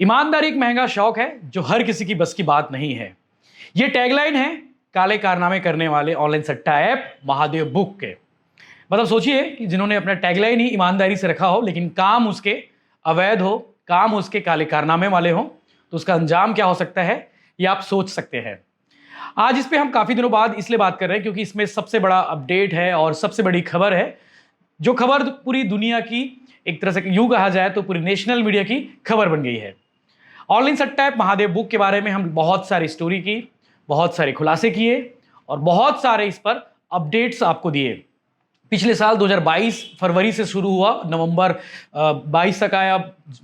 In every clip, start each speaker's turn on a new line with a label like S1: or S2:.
S1: ईमानदारी एक महंगा शौक है जो हर किसी की बस की बात नहीं है। ये टैगलाइन है काले कारनामे करने वाले ऑनलाइन सट्टा ऐप महादेव बुक के। मतलब सोचिए कि जिन्होंने अपना टैगलाइन ही ईमानदारी से रखा हो, लेकिन काम उसके अवैध हो, काम उसके काले कारनामे वाले हो, तो उसका अंजाम क्या हो सकता है ये आप सोच सकते हैं। आज इस पे हम काफी दिनों बाद इसलिए बात कर रहे हैं क्योंकि इसमें सबसे बड़ा अपडेट है और सबसे बड़ी खबर है, जो खबर पूरी दुनिया की, एक तरह से यूं कहा जाए तो पूरी नेशनल मीडिया की खबर बन गई है। ऑनलाइन सट्टा ऐप महादेव बुक के बारे में हम बहुत सारी स्टोरी की, बहुत सारे खुलासे किए और बहुत सारे इस पर अपडेट्स आपको दिए। पिछले साल 2022 फरवरी से शुरू हुआ, नवंबर 22 तक आया,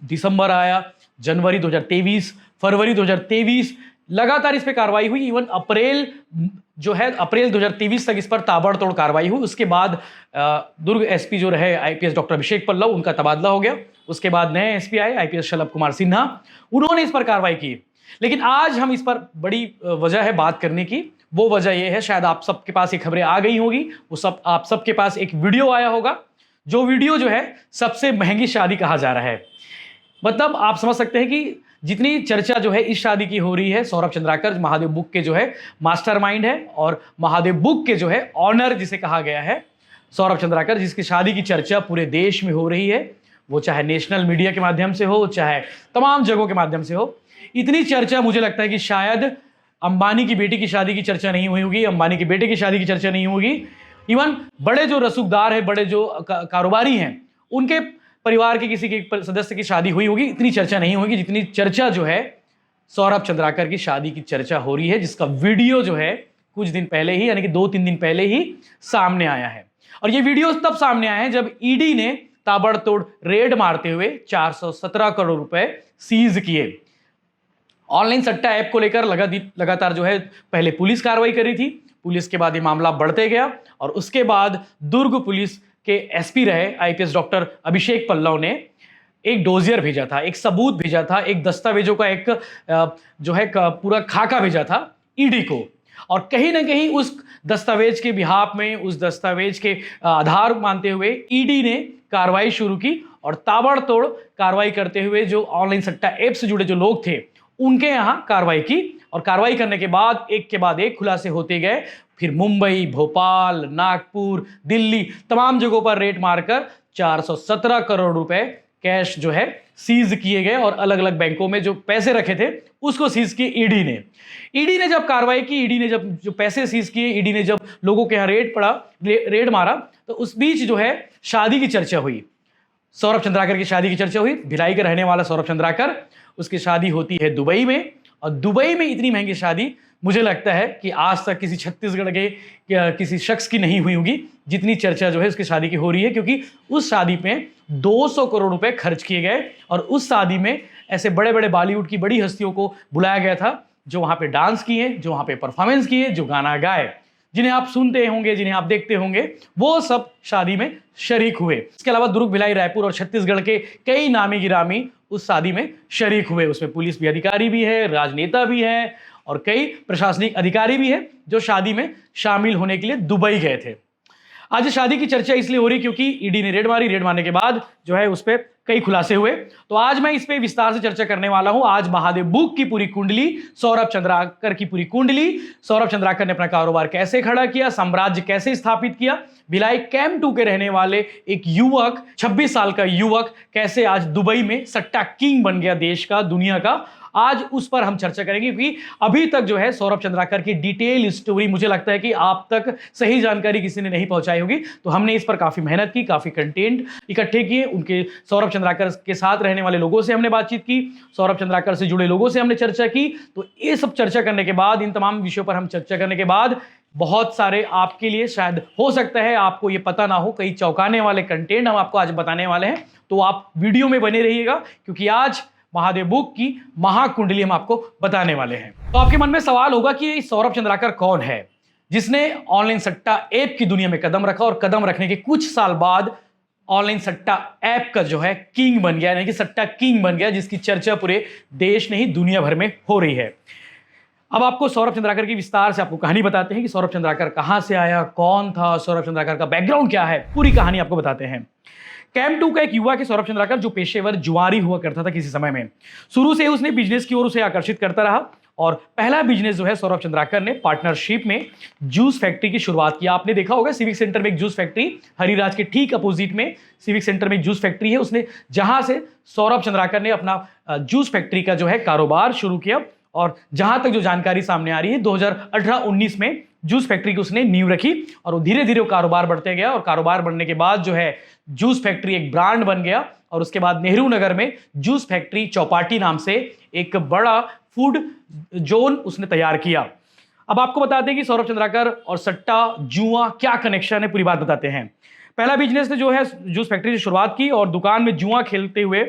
S1: दिसंबर आया, जनवरी 2023, फरवरी 2023, लगातार इस पर कार्रवाई हुई। इवन अप्रैल जो है, अप्रैल 2023 तक इस पर ताबड़तोड़ कार्रवाई हुई। उसके बाद दुर्ग एसपी जो रहे आईपीएस डॉक्टर अभिषेक पल्लव, उनका तबादला हो गया। उसके बाद नए एसपी आए आईपीएस शलभ कुमार सिन्हा, उन्होंने इस पर कार्रवाई की। लेकिन आज हम इस पर बड़ी वजह है बात करने की। वो वजह यह है, शायद आप सबके पास ये खबरें आ गई होगी, वो सब आप सबके पास एक वीडियो आया होगा, जो वीडियो जो है सबसे महंगी शादी कहा जा रहा है। मतलब आप समझ सकते हैं कि जितनी चर्चा जो है इस शादी की हो रही है, सौरभ चंद्राकर महादेव बुक के जो है मास्टरमाइंड है और महादेव बुक के जो है ऑनर जिसे कहा गया है, सौरभ चंद्राकर, जिसकी शादी की चर्चा पूरे देश में हो रही है, वो चाहे नेशनल मीडिया के माध्यम से हो, चाहे तमाम जगहों के माध्यम से हो। इतनी चर्चा मुझे लगता है कि शायद अंबानी की बेटी की शादी की चर्चा नहीं हुई होगी, अंबानी के बेटे की शादी की चर्चा नहीं होगी। इवन बड़े जो रसूखदार है, बड़े जो कारोबारी हैं, उनके परिवार के किसी के सदस्य की शादी हुई होगी, इतनी चर्चा नहीं होगी जितनी चर्चा जो है सौरभ चंद्राकर की शादी की चर्चा हो रही है, जिसका वीडियो जो है कुछ दिन पहले ही, यानी कि 2-3 दिन पहले ही सामने आया है। और ये वीडियो तब सामने आया है जब ईडी ने ताबड़तोड़ रेड मारते हुए 417 करोड़ रुपए सीज किए। ऑनलाइन सट्टा ऐप को लेकर लगातार जो है पहले पुलिस कार्रवाई कर रही थी, पुलिस के बाद ये मामला बढ़ते गया और उसके बाद दुर्ग पुलिस के एसपी रहे आईपीएस डॉक्टर अभिषेक पल्लव ने एक डोजियर भेजा था, एक सबूत भेजा था, एक दस्तावेजों का एक जो है पूरा खाका भेजा था ईडी को। और कहीं ना कहीं उस दस्तावेज के बिहाफ में, उस दस्तावेज के आधार मानते हुए ईडी ने कार्रवाई शुरू की और ताबड़तोड़ कार्रवाई करते हुए जो ऑनलाइन सट्टा ऐप से जुड़े जो लोग थे उनके यहां कार्रवाई की। और कार्रवाई करने के बाद एक के बाद एक खुलासे होते गए। फिर मुंबई, भोपाल, नागपुर, दिल्ली, तमाम जगहों पर रेड मारकर 417 करोड़ रुपए कैश जो है सीज किए गए और अलग अलग बैंकों में जो पैसे रखे थे उसको सीज किए ईडी ने। ईडी ने जब कार्रवाई की, ईडी ने जब जो पैसे सीज किए, ईडी ने जब लोगों के यहाँ रेड मारा, तो उस बीच जो है शादी की चर्चा हुई, सौरभ चंद्राकर की शादी की चर्चा हुई। भिलाई का रहने वाला सौरभ चंद्राकर, उसकी शादी होती है दुबई में। और दुबई में इतनी महंगी शादी मुझे लगता है कि आज तक किसी छत्तीसगढ़ के किसी शख्स की नहीं हुई होगी, जितनी चर्चा जो है उसकी शादी की हो रही है। क्योंकि उस शादी पे 200 करोड़ रुपए खर्च किए गए और उस शादी में ऐसे बड़े बड़े बॉलीवुड की बड़ी हस्तियों को बुलाया गया था, जो वहाँ पे डांस किए, जो वहाँ पे परफॉर्मेंस किए, जो गाना गाए, जिन्हें आप सुनते होंगे, जिन्हें आप देखते होंगे, वो सब शादी में शरीक हुए। इसके अलावा दुर्ग, भिलाई, रायपुर और छत्तीसगढ़ के कई नामी गिरामी उस शादी में शरीक हुए। उसमें पुलिस भी अधिकारी भी है, राजनेता भी है और कई प्रशासनिक अधिकारी भी है जो शादी में शामिल होने के लिए दुबई गए थे। आज शादी की चर्चा इसलिए हो रही क्योंकि ईडी ने रेड मारी, रेड मारने के बाद जो है उस पर कई खुलासे हुए। तो आज मैं इस पे विस्तार से चर्चा करने वाला हूं। आज महादेव बुक की पूरी कुंडली, सौरभ चंद्राकर की पूरी कुंडली, सौरभ चंद्राकर ने अपना कारोबार कैसे खड़ा किया, साम्राज्य कैसे स्थापित किया, भिलाई कैंप 2 के रहने वाले एक युवक, 26 साल का युवक, कैसे आज दुबई में सट्टा किंग बन गया, देश का, दुनिया का। आज उस पर हम चर्चा करेंगे क्योंकि अभी तक जो है सौरभ चंद्राकर की डिटेल स्टोरी मुझे लगता है कि आप तक सही जानकारी किसी ने नहीं पहुंचाई होगी। तो हमने इस पर काफी मेहनत की, काफी कंटेंट इकट्ठे किए, उनके सौरभ चंद्राकर के साथ रहने वाले लोगों से हमने बातचीत की, सौरभ चंद्राकर से जुड़े लोगों से हमने चर्चा की। तो ये सब चर्चा करने के बाद, इन तमाम विषयों पर हम चर्चा करने के बाद, बहुत सारे आपके लिए शायद हो सकता है आपको ये पता ना हो, कई चौंकाने वाले कंटेंट हम आपको आज बताने वाले हैं। तो आप वीडियो में बने रहिएगा क्योंकि आज महादेव बुक की महाकुंडली हम आपको बताने वाले हैं। तो आपके मन में सवाल होगा कि सौरभ चंद्राकर कौन है जिसने ऑनलाइन सट्टा ऐप की दुनिया में कदम रखा और कदम रखने के कुछ साल बाद ऑनलाइन सट्टा ऐप का जो है किंग बन गया, यानी कि सट्टा किंग बन गया, जिसकी चर्चा पूरे देश नहीं दुनिया भर में हो रही है। अब आपको सौरभ चंद्राकर की विस्तार से आपको कहानी बताते हैं कि सौरभ चंद्राकर कहां से आया, कौन था, सौरभ चंद्राकर का बैकग्राउंड क्या है, पूरी कहानी आपको बताते हैं। कैंप 2 का एक युवा के सौरभ चंद्राकर जो पेशेवर जुआरी हुआ करता था किसी समय में। शुरू से ही उसने बिजनेस की ओर उसे आकर्षित करता रहा और पहला बिजनेस जो है सौरभ चंद्राकर ने पार्टनरशिप में जूस फैक्ट्री की शुरुआत किया। आपने देखा होगा सिविक सेंटर में एक जूस फैक्ट्री, हरिराज के ठीक अपोजिट में सिविक सेंटर में एक जूस फैक्ट्री है, उसने जहां से सौरभ चंद्राकर ने अपना जूस फैक्ट्री का जो है कारोबार शुरू किया। और जहां तक जो जानकारी सामने आ रही है 2018-19 में जूस फैक्ट्री की उसने नींव रखी और धीरे धीरे वो कारोबार बढ़ते गया और कारोबार बढ़ने के बाद जो है जूस फैक्ट्री एक ब्रांड बन गया और उसके बाद नेहरू नगर में जूस फैक्ट्री चौपाटी नाम से एक बड़ा फूड जोन उसने तैयार किया। अब आपको बताते हैं कि सौरभ चंद्राकर और सट्टा जुआ क्या कनेक्शन है, पूरी बात बताते हैं। पहला बिजनेस ने जो है जूस फैक्ट्री से शुरुआत की और दुकान में जुआ खेलते हुए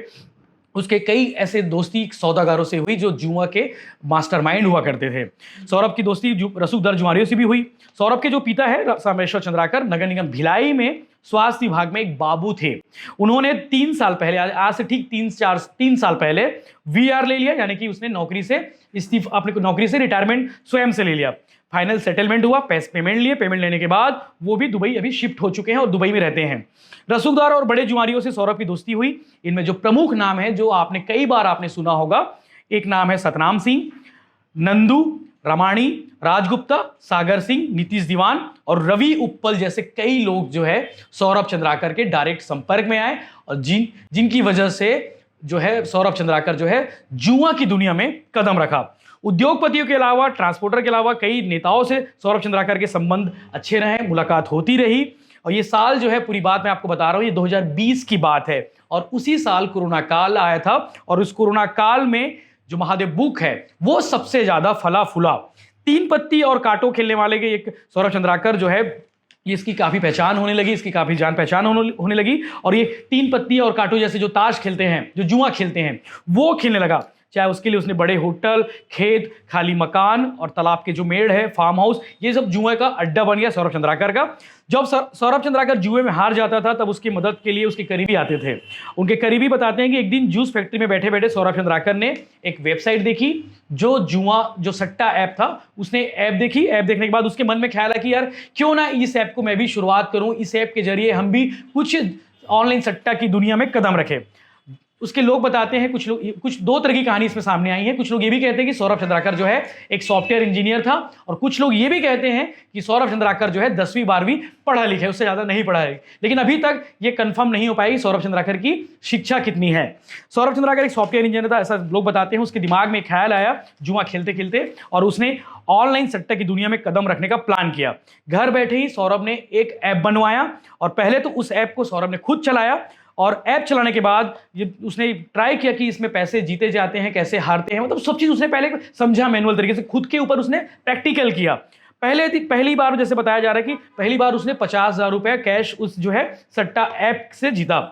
S1: उसके कई ऐसे दोस्ती सौदागारों से हुई जो जुआ के मास्टरमाइंड हुआ करते थे। सौरभ की दोस्ती रसूखदार जुआरियों से भी हुई। सौरभ के जो पिता है रामेश्वर चंद्राकर नगर निगम भिलाई में स्वास्थ्य विभाग में एक बाबू थे। उन्होंने 3 साल पहले, आज से ठीक 3 साल पहले वीआर ले लिया, यानी कि उसने नौकरी से अपनी नौकरी से रिटायरमेंट स्वयं से ले लिया। फाइनल सेटलमेंट हुआ, पेमेंट लिए, पेमेंट लेने के बाद वो भी दुबई अभी शिफ्ट हो चुके हैं और दुबई में रहते हैं। रसूखदार और बड़े जुआरियों से सौरभ की दोस्ती हुई। इनमें जो प्रमुख नाम है जो आपने कई बार आपने सुना होगा, एक नाम है सतनाम सिंह, नंदू, रमाणी, राजगुप्ता, सागर सिंह, नीतीश दीवान और रवि उपल जैसे कई लोग जो है सौरभ चंद्राकर के डायरेक्ट संपर्क में आए और जिनकी वजह से जो है सौरभ चंद्राकर जो है जुआ की दुनिया में कदम रखा। उद्योगपतियों के अलावा, ट्रांसपोर्टर के अलावा कई नेताओं से सौरभ चंद्राकर के संबंध अच्छे रहे, मुलाकात होती रही। और ये साल जो है, पूरी बात मैं आपको बता रहा हूं, ये 2020 की बात है और उसी साल कोरोना काल आया था और उस कोरोना काल में जो महादेव बुक है वो सबसे ज्यादा फला फूला। 3 पत्ती और कांटों खेलने वाले के एक सौरभ चंद्राकर जो है इसकी काफी पहचान होने लगी, इसकी काफी जान पहचान होने लगी और ये 3 पत्ती और कांटों जैसे जो ताश खेलते हैं, जो जुआ खेलते हैं, वो खेलने लगा। चाहे उसके लिए उसने बड़े होटल, खेत, खाली मकान और तालाब के जो मेड़ है, फार्म हाउस, ये सब जुए का अड्डा बन गया सौरभ चंद्राकर का। जब सौरभ चंद्राकर जुए में हार जाता था तब उसकी मदद के लिए उसके करीबी आते थे। उनके करीबी बताते हैं कि एक दिन जूस फैक्ट्री में बैठे बैठे सौरभ चंद्राकर ने एक वेबसाइट देखी जो सट्टा ऐप था। उसने ऐप देखी, ऐप देखने के बाद उसके मन में ख्याल आया कि यार क्यों ना इस ऐप को मैं भी शुरुआत करूं, इस ऐप के जरिए हम भी कुछ ऑनलाइन सट्टा की दुनिया में कदम रखें। उसके लोग बताते हैं, कुछ 2 तरह की कहानी इसमें सामने आई है। कुछ लोग ये भी कहते हैं कि सौरभ चंद्राकर जो है एक सॉफ्टवेयर इंजीनियर था और कुछ लोग ये भी कहते हैं कि सौरभ चंद्राकर जो है 10वीं 12वीं पढ़ा लिखा है, उससे ज्यादा नहीं पढ़ा है। लेकिन अभी तक ये कंफर्म नहीं हो पाई सौरभ चंद्राकर की शिक्षा कितनी है। सौरभ चंद्राकर एक सॉफ्टवेयर इंजीनियर था, ऐसा लोग बताते हैं। उसके दिमाग में ख्याल आया जुआ खेलते खेलते और उसने ऑनलाइन सट्टा की दुनिया में कदम रखने का प्लान किया। घर बैठे ही सौरभ ने एक ऐप बनवाया और पहले तो उस ऐप को सौरभ ने खुद चलाया और ऐप चलाने के बाद ये उसने ट्राई किया कि इसमें पैसे जीते जाते हैं, कैसे हारते हैं, मतलब सब चीज उसने पहले समझा मैनुअल तरीके से, खुद के ऊपर उसने प्रैक्टिकल किया। पहली बार जैसे बताया जा रहा है कि पहली बार उसने 50,000 रुपए कैश उस जो है सट्टा ऐप से जीता।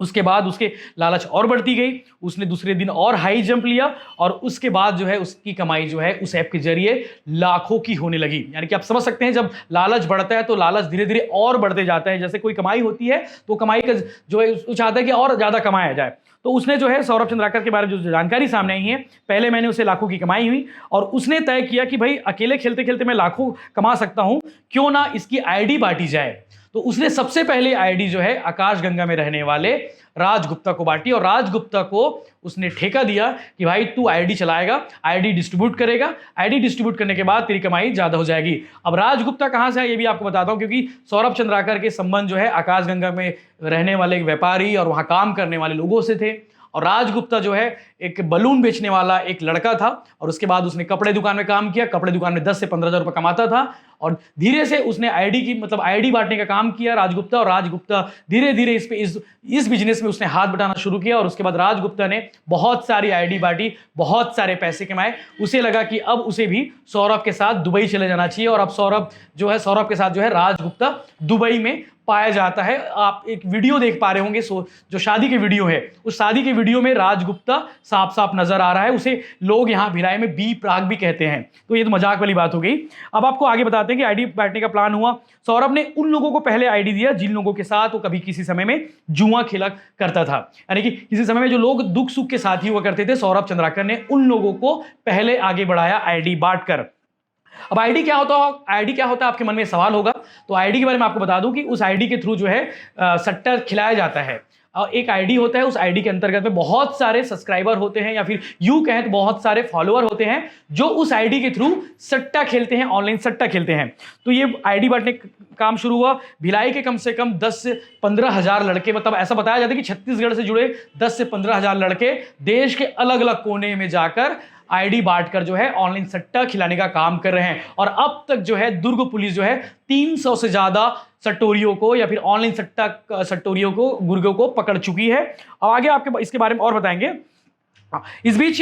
S1: उसके बाद उसके लालच और बढ़ती गई, उसने दूसरे दिन और हाई जंप लिया और उसके बाद जो है उसकी कमाई जो है उस ऐप के जरिए लाखों की होने लगी। यानी कि आप समझ सकते हैं जब लालच बढ़ता है तो लालच धीरे धीरे और बढ़ते जाता है। जैसे कोई कमाई होती है तो कमाई का जो है वो चाहता है कि और ज्यादा कमाया जाए। तो उसने जो है सौरभ चंद्राकर के बारे में जो जानकारी सामने आई है, पहले मैंने उसे लाखों की कमाई हुई और उसने तय किया कि भाई अकेले खेलते खेलते मैं लाखों कमा सकता हूं, क्यों ना इसकी आईडी बांटी जाए। तो उसने सबसे पहले आईडी जो है आकाशगंगा में रहने वाले राजगुप्ता को बांटी और राजगुप्ता को उसने ठेका दिया कि भाई तू आईडी चलाएगा, आईडी डिस्ट्रीब्यूट करेगा, आईडी डिस्ट्रीब्यूट करने के बाद तेरी कमाई ज्यादा हो जाएगी। अब राजगुप्ता कहां से है ये भी आपको बताता हूं, क्योंकि सौरभ चंद्राकर के संबंध जो है आकाशगंगा में रहने वाले एक व्यापारी और वहां काम करने वाले लोगों से थे। और राजगुप्ता जो है एक बलून बेचने वाला एक लड़का था और उसके बाद उसने कपड़े दुकान में काम किया। कपड़े दुकान में 10 से 15,000 रुपये कमाता था और धीरे से उसने आईडी बांटने का काम किया राजगुप्ता। और राजगुप्ता धीरे धीरे इस बिजनेस में उसने हाथ बटाना शुरू किया और उसके बाद राजगुप्ता ने बहुत सारी आईडी बांटी, बहुत सारे पैसे कमाए। उसे लगा कि अब उसे भी सौरभ के साथ दुबई चले जाना चाहिए और अब सौरभ के साथ जो है राजगुप्ता दुबई में पाया जाता है। आप एक वीडियो देख पा रहे होंगे, जो शादी की वीडियो है, उस शादी की वीडियो में राजगुप्ता साफ साफ नजर आ रहा है। उसे लोग यहाँ भिलाई में बी प्राग भी कहते हैं। तो ये तो मजाक वाली बात हो गई। अब आपको आगे बताते हैं कि आईडी बांटने का प्लान हुआ। सौरभ ने उन लोगों को पहले आईडी दिया जिन लोगों के साथ वो कभी किसी समय में जुआ खेला करता था, यानी कि किसी समय में जो लोग दुख सुख के साथी हुआ करते थे, सौरभ चंद्राकर ने उन लोगों को पहले आगे बढ़ाया आईडी बांटकर। अब आईडी क्या होता है, आईडी क्या होता है, आपके मन में सवाल होगा। तो आईडी के बारे में आपको बता दूं कि उस आईडी के थ्रू जो है सट्टा खिलाया जाता है। और एक आईडी होता है, उस आईडी के अंतर्गत में बहुत सारे सब्सक्राइबर होते हैं, या फिर यूं कहें तो बहुत सारे फॉलोअर होते हैं जो उस आईडी के थ्रू सट्टा खेलते हैं, ऑनलाइन सट्टा खेलते हैं। तो ये आईडी बांटने काम शुरू हुआ। भिलाई के कम से कम 10 से 15 हजार लड़के, मतलब ऐसा बताया जाता है कि छत्तीसगढ़ से जुड़े 10 से 15 हजार लड़के देश के अलग अलग कोने में जाकर आईडी बांटकर जो है ऑनलाइन सट्टा खिलाने का काम कर रहे हैं। और अब तक जो है दुर्ग पुलिस जो है 300 से ज्यादा सट्टोरियों को या फिर ऑनलाइन सट्टोरियों को, गुर्गों को पकड़ चुकी है। अब आगे आपके इसके बारे में और बताएंगे। इस बीच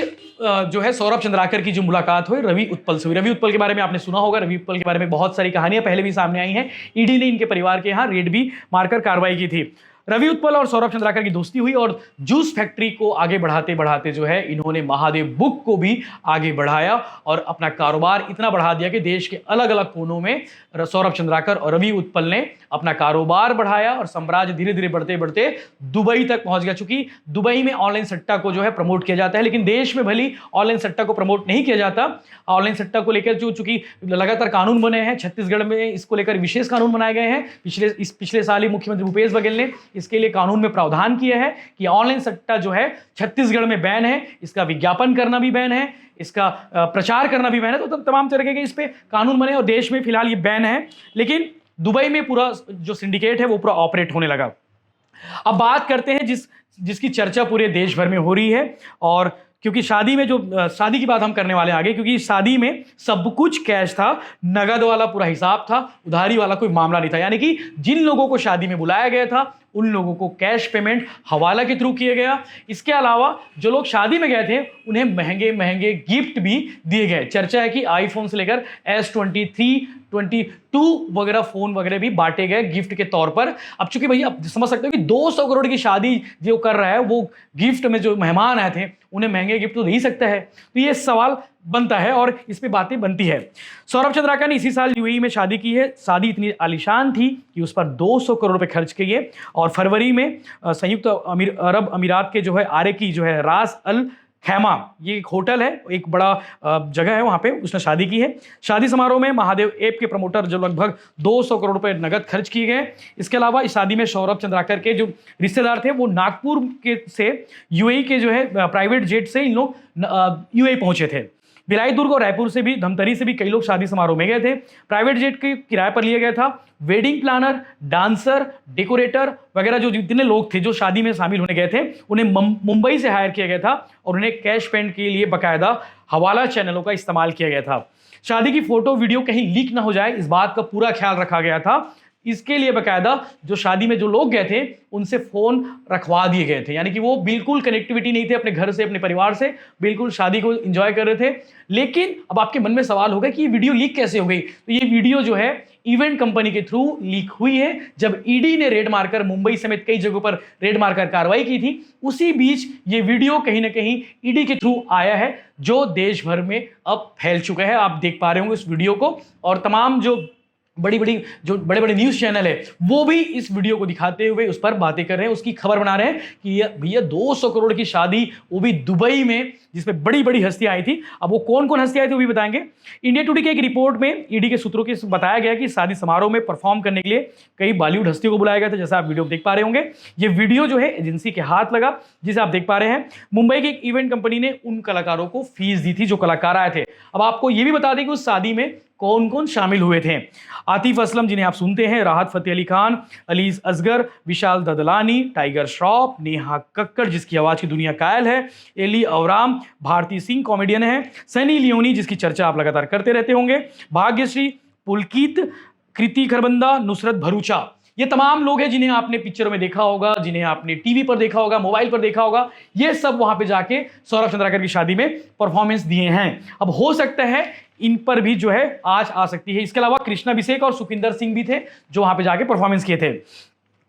S1: जो है सौरभ चंद्राकर की जो मुलाकात हुई रवि उत्पल से हुई। रवि उत्पल के बारे में आपने सुना होगा। रवि उत्पल के बारे में बहुत सारी कहानियां पहले भी सामने आई हैं। ईडी ने इनके परिवार के यहाँ रेड भी मारकर कार्रवाई की थी। रवि उत्पल और सौरभ चंद्राकर की दोस्ती हुई और जूस फैक्ट्री को आगे बढ़ाते बढ़ाते जो है इन्होंने महादेव बुक को भी आगे बढ़ाया और अपना कारोबार इतना बढ़ा दिया कि देश के अलग अलग कोनों में सौरभ चंद्राकर और रवि उत्पल ने अपना कारोबार बढ़ाया और साम्राज्य धीरे धीरे बढ़ते बढ़ते दुबई तक पहुंच गया। चूंकि दुबई में ऑनलाइन सट्टा को जो है प्रमोट किया जाता है, लेकिन देश में भली ऑनलाइन सट्टा को प्रमोट नहीं किया जाता। ऑनलाइन सट्टा को लेकर जो चूंकि लगातार कानून बने हैं, छत्तीसगढ़ में इसको लेकर विशेष कानून बनाए गए हैं। पिछले साल ही मुख्यमंत्री भूपेश बघेल ने इसके लिए कानून में प्रावधान किया है कि ऑनलाइन सट्टा जो है छत्तीसगढ़ में बैन है, इसका विज्ञापन करना भी बैन है, इसका प्रचार करना भी बैन है। तो तमाम तरह के इस पे कानून बने और देश में फिलहाल ये बैन है, लेकिन दुबई में पूरा जो सिंडिकेट है वो पूरा ऑपरेट होने लगा। अब बात करते हैं जिसकी चर्चा पूरे देश भर में हो रही है। और क्योंकि शादी में जो शादी की बात हम करने वाले हैं आगे, क्योंकि शादी में सब कुछ कैश था, नगद वाला पूरा हिसाब था, उधारी वाला कोई मामला नहीं था। यानी कि जिन लोगों को शादी में बुलाया गया था उन लोगों को कैश पेमेंट हवाला के थ्रू किया गया। इसके अलावा जो लोग शादी में गए थे उन्हें महंगे महंगे गिफ्ट भी दिए गए। चर्चा है कि आईफोन से लेकर S23, 22 वगैरह फोन वगैरह भी बांटे गए गिफ्ट के तौर पर। अब चूंकि भैया आप समझ सकते हो कि 200 करोड़ की शादी जो कर रहा है वो गिफ्ट में जो मेहमान आए थे उन्हें महंगे गिफ्ट तो दे ही सकता है। तो ये सवाल बनता है और इस पे बातें बनती है। सौरभ चंद्राकर ने इसी साल यूएई में शादी की है। शादी इतनी आलीशान थी कि उस पर 200 करोड़ रुपए खर्च किए और फरवरी में संयुक्त अरब अमीरात के जो है आरे की जो है रास अल खैमा, ये एक होटल है, एक बड़ा जगह है, वहां पे उसने शादी की है। शादी समारोह में महादेव ऐप के प्रमोटर जो लगभग 200 करोड़ रुपए नगद खर्च किए गए। इसके अलावा इस शादी में सौरभ चंद्राकर के जो रिश्तेदार थे वो नागपुर के से यूएई के जो है प्राइवेट जेट से इन लोग यूएई पहुंचे थे। भिलाई, दुर्ग और रायपुर से भी, धमतरी से भी कई लोग शादी समारोह में गए थे। प्राइवेट जेट के किराए पर लिया गया था। वेडिंग प्लानर, डांसर, डेकोरेटर वगैरह जो जितने लोग थे जो शादी में शामिल होने गए थे उन्हें मुंबई से हायर किया गया था और उन्हें कैश पेमेंट के लिए बाकायदा हवाला चैनलों का इस्तेमाल किया गया था। शादी की फोटो वीडियो कहीं लीक ना हो जाए, इस बात का पूरा ख्याल रखा गया था। इसके लिए बाकायदा जो शादी में जो लोग गए थे उनसे फोन रखवा दिए गए थे, यानी कि वो बिल्कुल कनेक्टिविटी नहीं थे अपने घर से, अपने परिवार से, बिल्कुल शादी को एंजॉय कर रहे थे। लेकिन अब आपके मन में सवाल होगा कि ये वीडियो लीक कैसे हो गई। तो ये वीडियो जो है इवेंट कंपनी के थ्रू लीक हुई है। जब ईडी ने रेड मारकर मुंबई समेत कई जगहों पर रेड मारकर कार्रवाई की थी, उसी बीच ये वीडियो कहीं ना कहीं ईडी के थ्रू आया है जो देश भर में अब फैल चुका है। आप देख पा रहे होंगे इस वीडियो को और तमाम जो बड़े बड़े न्यूज़ चैनल है वो भी इस वीडियो को दिखाते हुए उस पर बातें कर रहे हैं, उसकी खबर बना रहे हैं कि भैया 200 करोड़ की शादी, वो भी दुबई में, जिसमें बड़ी बड़ी हस्तियां आई थी। अब वो कौन कौन हस्तियां आई थी वो भी बताएंगे। इंडिया टुडे की एक रिपोर्ट में ईडी के सूत्रों के बताया गया कि शादी समारोह में परफॉर्म करने के लिए कई बॉलीवुड हस्तियों को बुलाया गया था, जैसा आप वीडियो देख पा रहे होंगे। ये वीडियो जो है एजेंसी के हाथ लगा, जिसे आप देख पा रहे हैं। मुंबई की एक इवेंट कंपनी ने उन कलाकारों को फीस दी थी जो कलाकार आए थे। अब आपको ये भी बता दें कि उस शादी में कौन कौन शामिल हुए थे। आतिफ असलम जिन्हें आप सुनते हैं, राहत फतेह अली खान, अलीज असगर, विशाल ददलानी, टाइगर श्रॉफ, नेहा कक्कड़ जिसकी आवाज की दुनिया कायल है, Elli Avram, Bharti Singh comedian है, सनी लियोनी जिसकी चर्चा आप लगातार करते रहते होंगे, भाग्यश्री, पुलकित, कृति खरबंदा, नुसरत भरूचा, ये तमाम लोग हैं जिन्हें आपने पिक्चरों में देखा होगा, जिन्हें आपने टीवी पर देखा होगा, मोबाइल पर देखा होगा। ये सब वहां पे जाके सौरभ चंद्राकर की शादी में परफॉर्मेंस दिए हैं। अब हो सकता है इन पर भी जो है आज आ सकती है। इसके अलावा कृष्णा अभिषेक और सुखविंदर सिंह भी थे जो वहां पे जाके परफॉर्मेंस किए थे।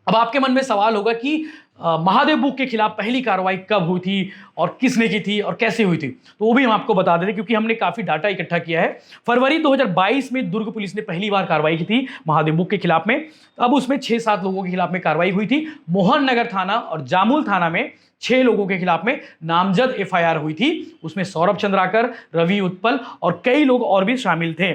S1: अब आपके मन में सवाल होगा कि महादेव बुक के खिलाफ पहली कार्रवाई कब हुई थी और किसने की थी और कैसे हुई थी, तो वो भी हम आपको बता देते क्योंकि हमने काफी डाटा इकट्ठा किया है। फरवरी 2022 में दुर्ग पुलिस ने पहली बार कार्रवाई की थी महादेव बुक के खिलाफ में। अब उसमें 6-7 लोगों के खिलाफ में कार्रवाई हुई थी। मोहन नगर थाना और जामुल थाना में 6 लोगों के खिलाफ में नामजद FIR हुई थी। उसमें सौरभ चंद्राकर, रवि उत्पल और कई लोग और भी शामिल थे।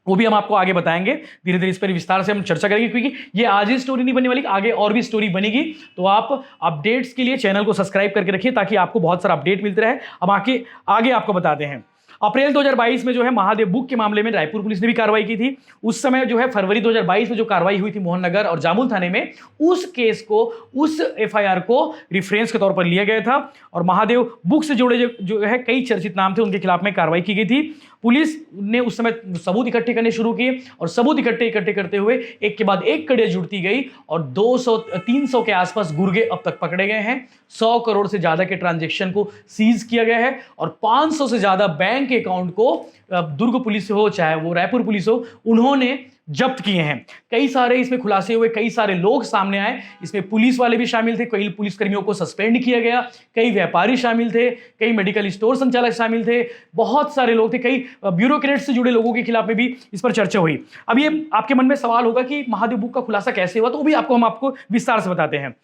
S1: वो भी हम आपको आगे बताएंगे। धीरे धीरे इस पर विस्तार से हम चर्चा करेंगे, क्योंकि ये आज ही स्टोरी नहीं बनने वाली, आगे और भी स्टोरी बनेगी। तो आप अपडेट्स के लिए चैनल को सब्सक्राइब करके रखिए ताकि आपको बहुत सारा अपडेट मिलते रहे। अब आगे आपको बताते हैं। अप्रैल 2022 में जो है महादेव बुक के मामले में रायपुर पुलिस ने भी कार्रवाई की थी। उस समय जो है फरवरी 2022 में जो कार्रवाई हुई थी मोहन नगर और जामुल थाने में, उस केस को, उस एफआईआर को रेफरेंस के तौर पर लिया गया था और महादेव बुक से जुड़े जो है कई चर्चित नाम थे, उनके खिलाफ में कार्रवाई की गई थी। पुलिस ने उस समय सबूत इकट्ठे करने शुरू किए और सबूत इकट्ठे करते हुए एक के बाद एक कड़ियां जुड़ती गई और 200-300 के आसपास गुर्गे अब तक पकड़े गए हैं। 100 करोड़ से ज्यादा के ट्रांजैक्शन को सीज किया गया है और 500 से ज्यादा बैंक अकाउंट को दुर्ग पुलिस हो चाहे वो रायपुर पुलिस हो, उन्होंने जब्त किए हैं। कई सारे इसमें खुलासे हुए, कई सारे लोग सामने आए। इसमें पुलिस वाले भी शामिल थे, कई पुलिसकर्मियों को सस्पेंड किया गया, कई व्यापारी शामिल थे, कई मेडिकल स्टोर संचालक शामिल थे, बहुत सारे लोग थे, कई ब्यूरोक्रेट से जुड़े लोगों के खिलाफ में भी इस पर चर्चा हुई। अब ये आपके मन में सवाल होगा कि महादेव बुक का खुलासा कैसे हुआ, तो वो भी हम आपको विस्तार से बताते हैं।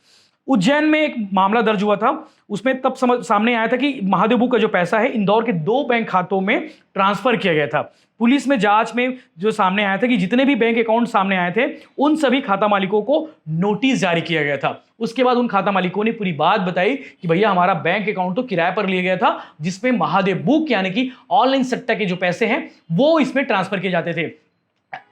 S1: उज्जैन में एक मामला दर्ज हुआ था, उसमें तब सामने आया था कि महादेव बुक का जो पैसा है इंदौर के 2 बैंक खातों में ट्रांसफर किया गया था। पुलिस में जांच में जो सामने आया था कि जितने भी बैंक अकाउंट सामने आए थे, उन सभी खाता मालिकों को नोटिस जारी किया गया था। उसके बाद उन खाता मालिकों ने पूरी बात बताई कि भैया हमारा बैंक अकाउंट तो किराए पर लिया गया था, जिसमें महादेव बुक यानी कि ऑनलाइन सट्टा के जो पैसे हैं वो इसमें ट्रांसफर किए जाते थे।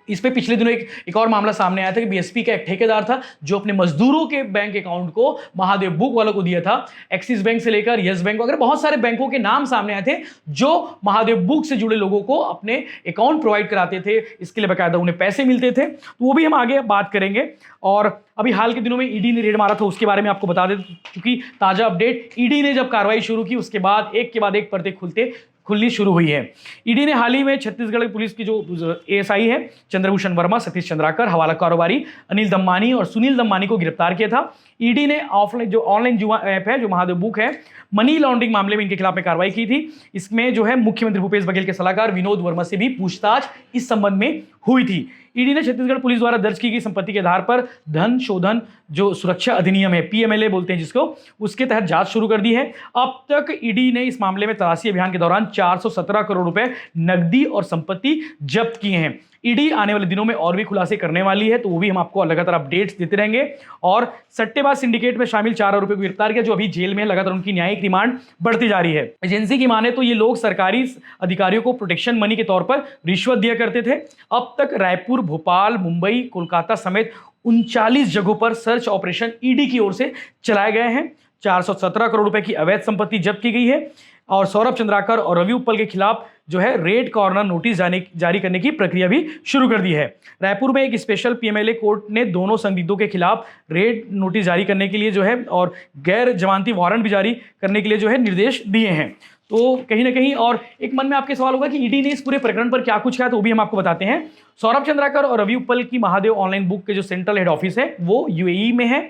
S1: इस पे पिछले दिनों एक और मामला सामने आया था कि बीएसपी का एक ठेकेदार था जो अपने मजदूरों के बैंक अकाउंट को महादेव बुक वालों को दिया था। एक्सिस बैंक से लेकर यस बैंक वगैरह बहुत सारे बैंकों के नाम सामने आए थे जो महादेव बुक से जुड़े लोगों को अपने अकाउंट प्रोवाइड कराते थे। इसके लिए बकायदा उन्हें पैसे मिलते थे, तो वो भी हम आगे बात करेंगे। और अभी हाल के दिनों में ईडी ने रेड मारा था, उसके बारे में आपको बता दें, क्योंकि ताजा अपडेट, ईडी ने जब कार्रवाई शुरू की उसके बाद एक के बाद एक परतें खुलनी शुरू हुई है। ईडी ने हाल ही में छत्तीसगढ़ पुलिस की जो एएसआई है चंद्रभूषण वर्मा, सतीश चंद्राकर, हवाला कारोबारी अनिल दम्मानी और सुनील दम्मानी को गिरफ्तार किया था। ईडी ने ऑनलाइन जुआ ऐप है जो महादेव बुक है, मनी लॉन्ड्रिंग मामले में इनके खिलाफ में कार्रवाई की थी। इसमें जो है मुख्यमंत्री भूपेश बघेल के सलाहकार विनोद वर्मा से भी पूछताछ इस संबंध में हुई थी। ईडी ने छत्तीसगढ़ पुलिस द्वारा दर्ज की गई संपत्ति के आधार पर धन शोधन जो सुरक्षा अधिनियम है, पीएमएलए बोलते हैं जिसको, उसके तहत जांच शुरू कर दी है। अब तक ईडी ने इस मामले में तलाशी अभियान के दौरान 417 करोड़ रुपए नकदी और संपत्ति जब्त किए हैं। ईडी आने वाले दिनों में और भी खुलासे करने वाली है, तो वो भी हम आपको लगातार अपडेट्स देते रहेंगे। और सट्टेबाज सिंडिकेट में शामिल 4 आरोपियों को गिरफ्तार किया जो अभी जेल में, लगातार उनकी न्यायिक रिमांड बढ़ती जा रही है। एजेंसी की माने तो ये लोग सरकारी अधिकारियों को प्रोटेक्शन मनी के तौर पर रिश्वत दिया करते थे। अब तक रायपुर, भोपाल, मुंबई, कोलकाता समेत 39 जगहों पर सर्च ऑपरेशन ईडी की ओर से चलाए गए हैं। 417 करोड़ रुपए की अवैध संपत्ति जब्त की गई है और सौरभ चंद्राकर और रवि उप्पल के खिलाफ जो है रेड कॉर्नर नोटिस जारी करने की प्रक्रिया भी शुरू कर दी है। रायपुर में एक स्पेशल पीएमएलए कोर्ट ने दोनों संदिग्धों के खिलाफ रेड नोटिस जारी करने के लिए जो है और गैर जमानती वारंट भी जारी करने के लिए जो है निर्देश दिए हैं। तो कहीं ना कहीं और एक मन में आपके सवाल होगा कि ईडी ने इस पूरे प्रकरण पर क्या कुछ किया, तो वो भी हम आपको बताते हैं। सौरभ चंद्राकर और रवि उप्पल की महादेव ऑनलाइन बुक के जो सेंट्रल हेड ऑफिस है वो यूएई में है।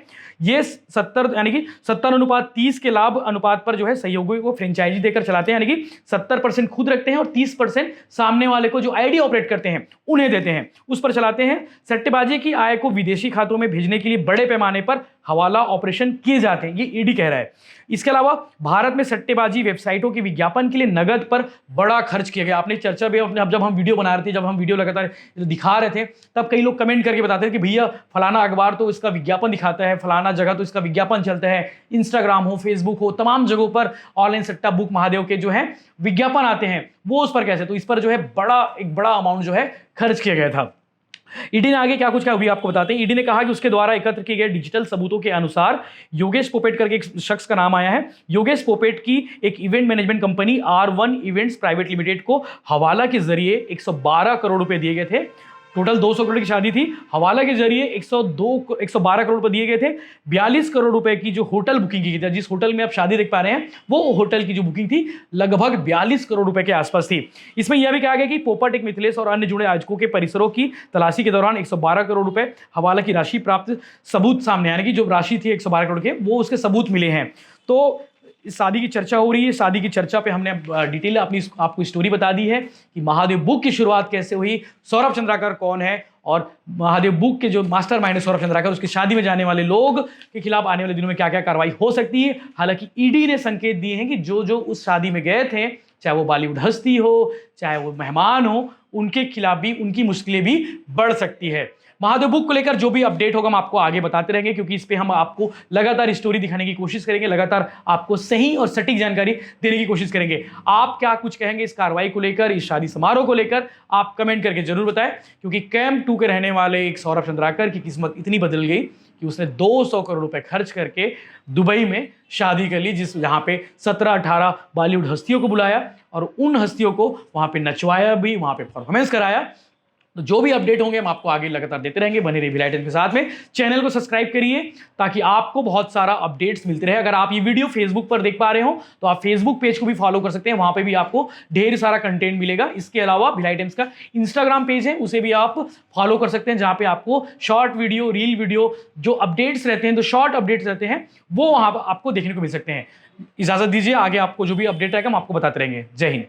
S1: ये 70 यानी कि 70:30 के लाभ अनुपात पर जो है सहयोगियों को फ्रेंचाइजी देकर चलाते हैं, यानी कि 70% खुद रखते हैं और 30% सामने वाले को जो आईडी ऑपरेट करते हैं उन्हें देते हैं, उस पर चलाते हैं। सट्टेबाजी की आय को विदेशी खातों में भेजने के लिए बड़े पैमाने पर हवाला ऑपरेशन किए जाते हैं, ये ईडी कह रहा है। इसके अलावा भारत में सट्टेबाजी वेबसाइटों के विज्ञापन के लिए नगद पर बड़ा खर्च किया गया। आपने चर्चा भी जब हम वीडियो बना रहे थे, जब हम वीडियो लगातार दिखा रहे थे, तब कई लोग कमेंट करके बताते थे कि भैया फलाना अखबार तो इसका विज्ञापन दिखाता है, फलाना जगह तो इसका विज्ञापन चलता है, इंस्टाग्राम हो, फेसबुक हो, तमाम जगहों पर ऑनलाइन सट्टा बुक महादेव के जो है विज्ञापन आते हैं, वो उस पर कैसे, तो इस पर जो है एक बड़ा अमाउंट जो है खर्च किया गया था। ईडी ने आगे क्या कुछ कहा भी आपको बताते हैं। ईडी ने कहा कि उसके द्वारा एकत्र किए गए डिजिटल सबूतों के अनुसार योगेश पोपेट करके एक शख्स का नाम आया है। योगेश पोपेट की एक event management company R1 events private limited को हवाला के जरिए 112 करोड़ रुपए दिए गए थे। टोटल 200 करोड़ की शादी थी, हवाला के जरिए 112 करोड़ रुपए दिए गए थे। 42 करोड़ रुपए की जो होटल बुकिंग की थी, जिस होटल में आप शादी देख पा रहे हैं, वो होटल की जो बुकिंग थी लगभग 42 करोड़ रुपए के आसपास थी। इसमें यह भी कहा गया कि पोपट, एक मिथिलेश और अन्य जुड़े आयोजकों के परिसरों की तलाशी के दौरान 112 करोड़ रुपए हवाला की राशि प्राप्त सबूत सामने आने की जो राशि थी 112 करोड़ के, वो उसके सबूत मिले हैं। तो इस शादी की चर्चा हो रही है, शादी की चर्चा पे हमने डिटेल आपको स्टोरी बता दी है कि महादेव बुक की शुरुआत कैसे हुई, सौरभ चंद्राकर कौन है और महादेव बुक के जो मास्टरमाइंड है सौरभ चंद्राकर, उसकी शादी में जाने वाले लोग के खिलाफ आने वाले दिनों में क्या क्या कार्रवाई हो सकती है। हालांकि ईडी ने संकेत दिए हैं कि जो उस शादी में गए थे चाहे वो बॉलीवुड हस्ती हो, चाहे वो मेहमान हो, उनके खिलाफ भी उनकी मुश्किलें भी बढ़ सकती है। महादेव बुक को लेकर जो भी अपडेट होगा हम आपको आगे बताते रहेंगे, क्योंकि इस पे हम आपको लगातार स्टोरी दिखाने की कोशिश करेंगे, लगातार आपको सही और सटीक जानकारी देने की कोशिश करेंगे। आप क्या कुछ कहेंगे इस कार्रवाई को लेकर, इस शादी समारोह को लेकर, आप कमेंट करके जरूर बताएं, क्योंकि कैंप 2 के रहने वाले एक सौरभ चंद्राकर की किस्मत इतनी बदल गई कि उसने 200 करोड़ रुपए खर्च करके दुबई में शादी कर ली, जहां पे 17-18 बॉलीवुड हस्तियों को बुलाया और उन हस्तियों को वहां पे नचवाया भी, वहां पे परफॉर्मेंस कराया। तो जो भी अपडेट होंगे हम आपको आगे लगातार देते रहेंगे। बने रहिए भिलाई टाइम्स के साथ में, चैनल को सब्सक्राइब करिए ताकि आपको बहुत सारा अपडेट्स मिलते रहे। अगर आप ये वीडियो फेसबुक पर देख पा रहे हो तो आप फेसबुक पेज को भी फॉलो कर सकते हैं, वहां पे भी आपको ढेर सारा कंटेंट मिलेगा। इसके अलावा भिलाई टाइम्स का इंस्टाग्राम पेज है, उसे भी आप फॉलो कर सकते हैं, जहां पे आपको शॉर्ट वीडियो, रील वीडियो, जो अपडेट्स रहते हैं, जो शॉर्ट अपडेट्स रहते हैं, वो वहां पर आपको देखने को मिल सकते हैं। इजाजत दीजिए, आगे आपको जो भी अपडेट आएगा हम आपको बताते रहेंगे। जय हिंद।